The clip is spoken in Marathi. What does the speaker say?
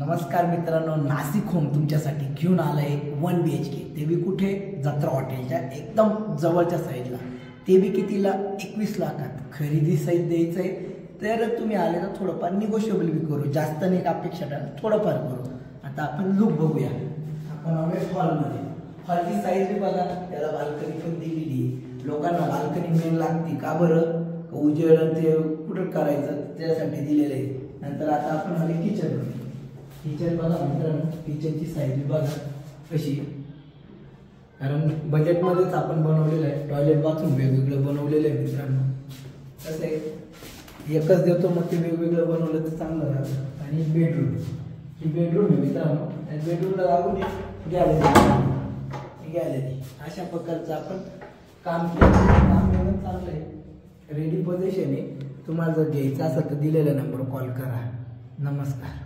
नमस्कार मित्रांनो, नाशिक होम तुमच्यासाठी घेऊन आलंय 1 BHK. ते बी कुठे? जत्रा हॉटेलच्या एकदम जवळच्या साईडला. ते बी कितीला? 21 लाखात. खरेदी सहित द्यायचंय तर तुम्ही आले तर थोडंफार निगोशिएबल बी करू, जास्त नाही का अपेक्षा थोडंफार करू. आता आपण लुक बघूया. आपण आलोय हॉलमध्ये. हॉलची साईज बी बघा, त्याला बाल्कनी पण दिलेली आहे. लोकांना बाल्कनी मेन लागते का बरं? उजेड ते कुठं करायचं त्यासाठी दिलेलं आहे. नंतर आता आपण आले किचन. किचन बघा मित्रांनो, किचनची साईज बघा कशी, कारण बजेटमध्येच आपण बनवलेलं आहे. टॉयलेट बाथरूम वेगवेगळं बनवलेलं आहे मित्रांनो. कसं आहे, एकच देतो मग ते वेगवेगळं बनवलं तर चांगलं राहतं. आणि बेडरूम, ही बेडरूम आहे मित्रांनो. आणि बेडरूमला लागून गॅलरी अशा प्रकारचं आपण काम केलं. काम एकदम चांगलं आहे, रेडी पोझिशन आहे. तुम्हाला जर घ्यायचं असेल तर दिलेल्या नंबरवर कॉल करा. नमस्कार.